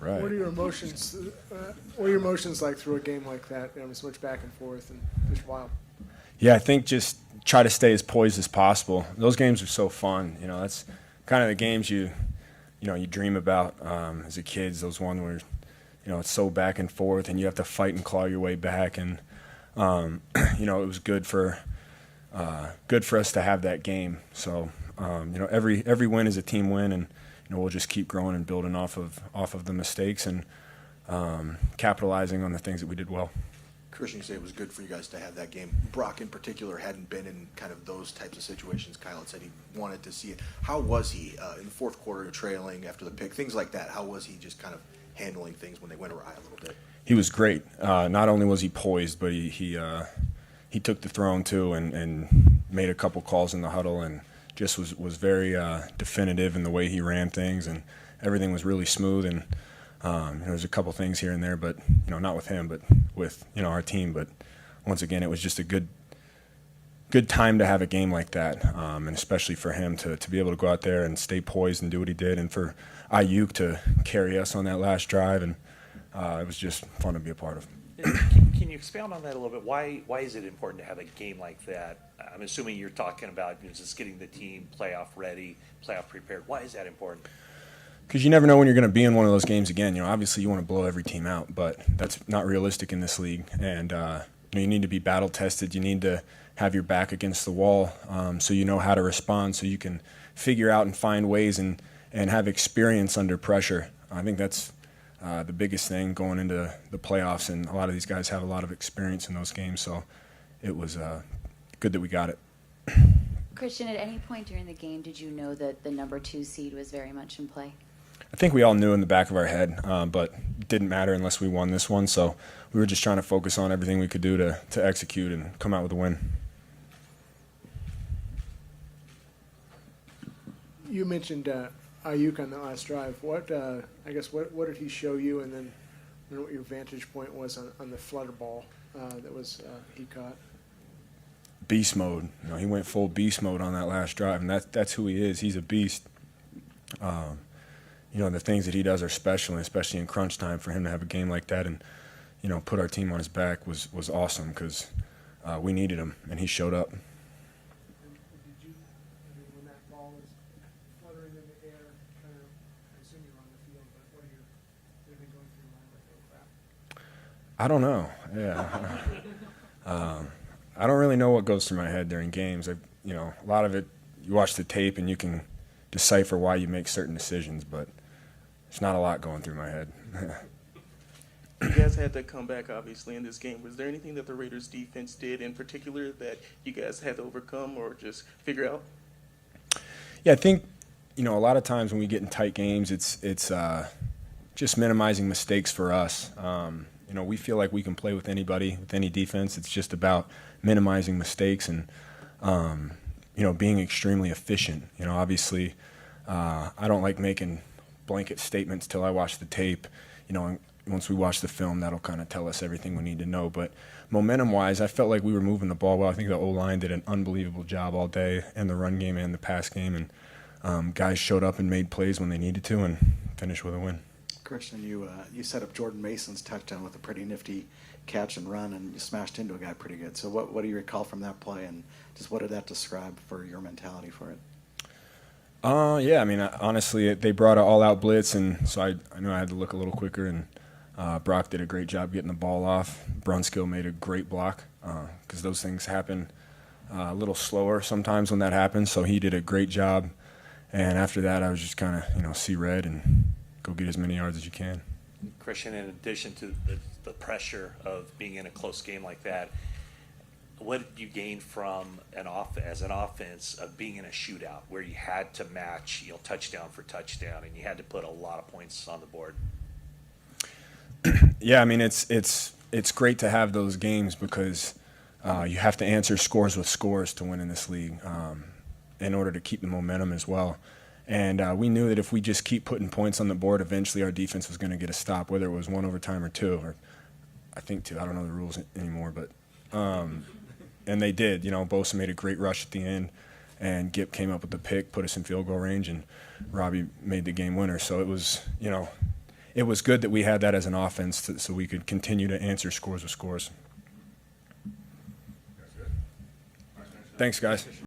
Right. What are your emotions? What are your emotions like through a game like that? So much back and forth and just wild. Yeah, I think just try to stay as poised as possible. Those games are so fun. That's kind of the games you dream about as a kid. Those ones where it's so back and forth, and you have to fight and claw your way back. And it was good for us to have that game. So every win is a team win, and we'll just keep growing and building off of the mistakes and capitalizing on the things that we did well. Christian, you say it was good for you guys to have that game. Brock, in particular, hadn't been in kind of those types of situations. Kyle had said he wanted to see it. How was he in the fourth quarter, trailing after the pick, things like that? How was he just kind of handling things when they went awry a little bit? He was great. Not only was he poised, but he took the throne too and made a couple calls in the huddle and just was very definitive in the way he ran things, and everything was really smooth. And there was a couple things here and there, but not with him, but with our team. But once again, it was just a good time to have a game like that, and especially for him to be able to go out there and stay poised and do what he did, and for Ayuk to carry us on that last drive, and it was just fun to be a part of. Can you expound on that a little bit? Why is it important to have a game like that? I'm assuming you're talking about just getting the team playoff ready, playoff prepared. Why is that important? Because you never know when you're going to be in one of those games again. Obviously you want to blow every team out, but that's not realistic in this league. And you need to be battle tested. You need to have your back against the wall, so you know how to respond, so you can figure out and find ways and have experience under pressure. I think that's the biggest thing going into the playoffs, and a lot of these guys have a lot of experience in those games, so it was good that we got it. Christian, at any point during the game, did you know that the number 2 seed was very much in play? I think we all knew in the back of our head, but it didn't matter unless we won this one, so we were just trying to focus on everything we could do to execute and come out with a win. You mentioned Ayuk on the last drive. What did he show you, and then what your vantage point was on the flutter ball that was he caught? Beast mode. He went full beast mode on that last drive, and that's who he is. He's a beast. The things that he does are special, and especially in crunch time, for him to have a game like that and put our team on his back was awesome, because we needed him, and he showed up. Did you, when that ball was fluttering in the air, I assume you were on the field, but what are anything going through your mind like, oh crap? I don't know. Yeah. I don't really know what goes through my head during games. A lot of it, you watch the tape and you can decipher why you make certain decisions, but there's not a lot going through my head. You guys had to come back, obviously, in this game. Was there anything that the Raiders' defense did in particular that you guys had to overcome or just figure out? Yeah, I think, a lot of times when we get in tight games, it's just minimizing mistakes for us. We feel like we can play with anybody, with any defense. It's just about minimizing mistakes and, being extremely efficient. Obviously, I don't like making blanket statements till I watch the tape. Once we watch the film, that'll kind of tell us everything we need to know. But momentum-wise, I felt like we were moving the ball well. I think the O-line did an unbelievable job all day in the run game and the pass game, and guys showed up and made plays when they needed to and finished with a win. Christian, you set up Jordan Mason's touchdown with a pretty nifty catch and run, and you smashed into a guy pretty good. So what do you recall from that play, and just what did that describe for your mentality for it? Yeah, honestly, they brought an all-out blitz, and so I knew I had to look a little quicker, and Brock did a great job getting the ball off. Brunskill made a great block, because those things happen a little slower sometimes when that happens, so he did a great job. And after that, I was just kind of, see red and go get as many yards as you can. Christian, in addition to the pressure of being in a close game like that, what did you gain from as an offense of being in a shootout where you had to match, touchdown for touchdown, and you had to put a lot of points on the board? Yeah, it's great to have those games because you have to answer scores with scores to win in this league in order to keep the momentum as well. And we knew that if we just keep putting points on the board, eventually our defense was going to get a stop, whether it was 1 overtime or 2, or I think 2. I don't know the rules anymore, but and they did. Bosa made a great rush at the end, and Gipp came up with the pick, put us in field goal range, and Robbie made the game winner. So it was, it was good that we had that as an offense so we could continue to answer scores with scores. Thanks, guys.